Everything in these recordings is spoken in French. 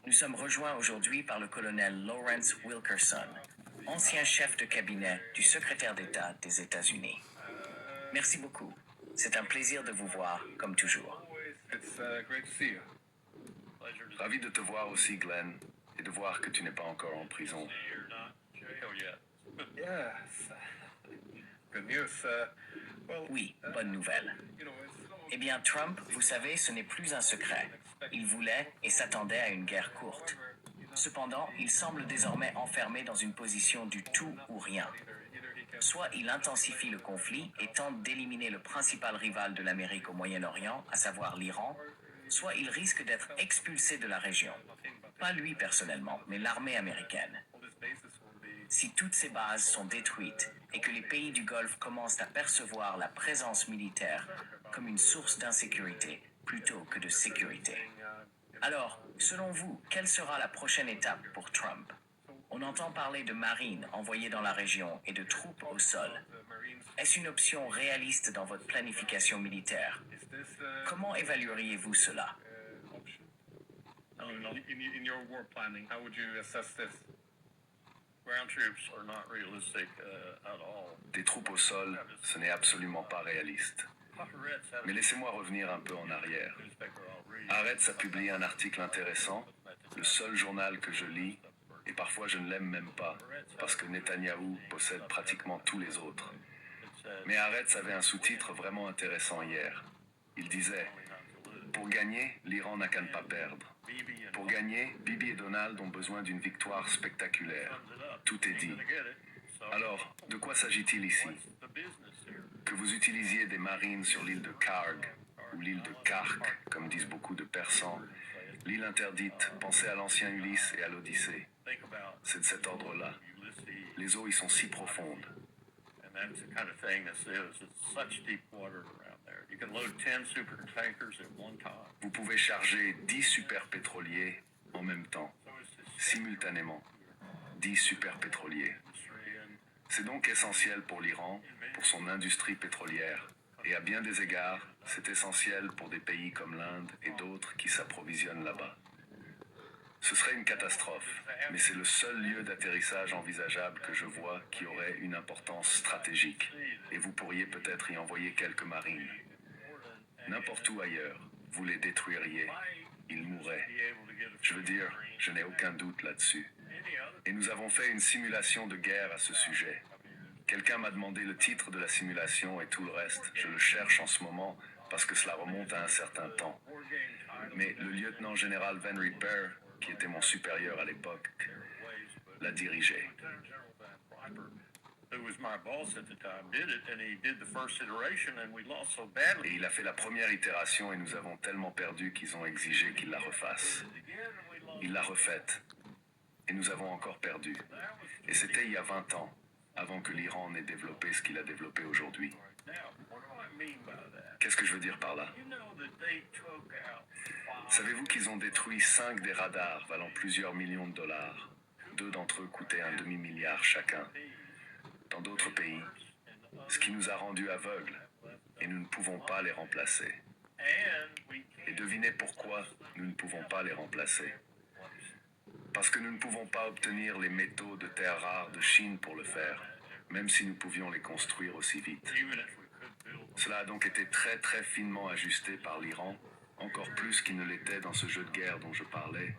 Nous sommes rejoints aujourd'hui par le colonel Lawrence Wilkerson, ancien chef de cabinet du secrétaire d'État des États-Unis. Merci beaucoup. C'est un plaisir de vous voir, comme toujours. Ravi de te voir aussi, Glenn, et de voir que tu n'es pas encore en prison. Oui, bonne nouvelle. Eh bien, Trump, vous savez, ce n'est plus un secret. Il voulait et s'attendait à une guerre courte. Cependant, il semble désormais enfermé dans une position du tout ou rien. Soit il intensifie le conflit et tente d'éliminer le principal rival de l'Amérique au Moyen-Orient, à savoir l'Iran, soit il risque d'être expulsé de la région. Pas lui personnellement, mais l'armée américaine. Si toutes ces bases sont détruites et que les pays du Golfe commencent à percevoir la présence militaire comme une source d'insécurité plutôt que de sécurité. Alors, selon vous, quelle sera la prochaine étape pour Trump? On entend parler de marines envoyées dans la région et de troupes au sol. Est-ce une option réaliste dans votre planification militaire? Comment évalueriez-vous cela? In your war planning, how would you assess this? Ground troops are not realistic at all. Des troupes au sol, ce n'est absolument pas réaliste. Mais laissez-moi revenir un peu en arrière. Haaretz a publié un article intéressant, le seul journal que je lis, et parfois je ne l'aime même pas, parce que Netanyahou possède pratiquement tous les autres. Mais Haaretz avait un sous-titre vraiment intéressant hier. Il disait « Pour gagner, l'Iran n'a qu'à ne pas perdre. Pour gagner, Bibi et Donald ont besoin d'une victoire spectaculaire. Tout est dit. Alors, de quoi s'agit-il ici? Que vous utilisiez des marines sur l'île de Karg, ou l'île de Kark, comme disent beaucoup de Persans, l'île interdite, pensez à l'ancien Ulysse et à l'Odyssée. C'est de cet ordre-là. Les eaux y sont si profondes. Vous pouvez charger 10 super pétroliers en même temps, simultanément. 10 super pétroliers. C'est donc essentiel pour l'Iran, pour son industrie pétrolière. Et à bien des égards, c'est essentiel pour des pays comme l'Inde et d'autres qui s'approvisionnent là-bas. Ce serait une catastrophe, mais c'est le seul lieu d'atterrissage envisageable que je vois qui aurait une importance stratégique. Et vous pourriez peut-être y envoyer quelques marines. N'importe où ailleurs, vous les détruiriez. Ils mourraient. Je veux dire, je n'ai aucun doute là-dessus. Et nous avons fait une simulation de guerre à ce sujet. Quelqu'un m'a demandé le titre de la simulation et tout le reste. Je le cherche en ce moment parce que cela remonte à un certain temps. Mais le lieutenant-général Van Rieper, qui était mon supérieur à l'époque, l'a dirigé. Et il a fait la première itération et nous avons tellement perdu qu'ils ont exigé qu'il la refasse. Il l'a refaite. Et nous avons encore perdu. Et c'était il y a 20 ans, avant que l'Iran n'ait développé ce qu'il a développé aujourd'hui. Qu'est-ce que je veux dire par là? Savez-vous qu'ils ont détruit 5 des radars valant plusieurs millions de dollars? 2 d'entre eux coûtaient un demi-milliard chacun. Dans d'autres pays, ce qui nous a rendus aveugles, et nous ne pouvons pas les remplacer. Et devinez pourquoi nous ne pouvons pas les remplacer. Parce que nous ne pouvons pas obtenir les métaux de terres rares de Chine pour le faire, même si nous pouvions les construire aussi vite. Cela a donc été très très finement ajusté par l'Iran, encore plus qu'il ne l'était dans ce jeu de guerre dont je parlais,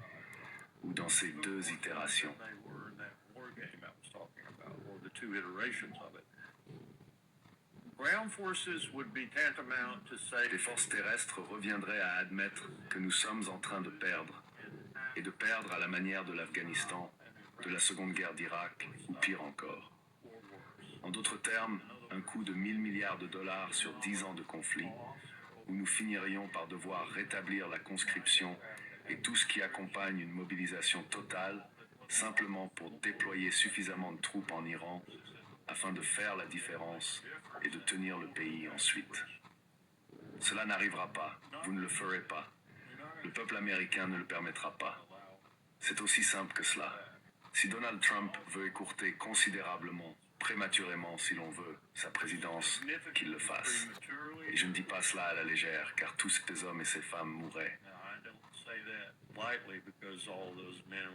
ou dans ces 2 itérations. Les forces terrestres reviendraient à admettre que nous sommes en train de perdre, et de perdre à la manière de l'Afghanistan, de la Seconde Guerre d'Irak, ou pire encore. En d'autres termes, un coût de 1000 milliards de dollars sur 10 ans de conflit, où nous finirions par devoir rétablir la conscription et tout ce qui accompagne une mobilisation totale, simplement pour déployer suffisamment de troupes en Iran afin de faire la différence et de tenir le pays ensuite. Cela n'arrivera pas, vous ne le ferez pas. Le peuple américain ne le permettra pas. C'est aussi simple que cela. Si Donald Trump veut écourter considérablement, prématurément si l'on veut, sa présidence, qu'il le fasse. Et je ne dis pas cela à la légère, car tous ces hommes et ces femmes mourraient. lightly because all those men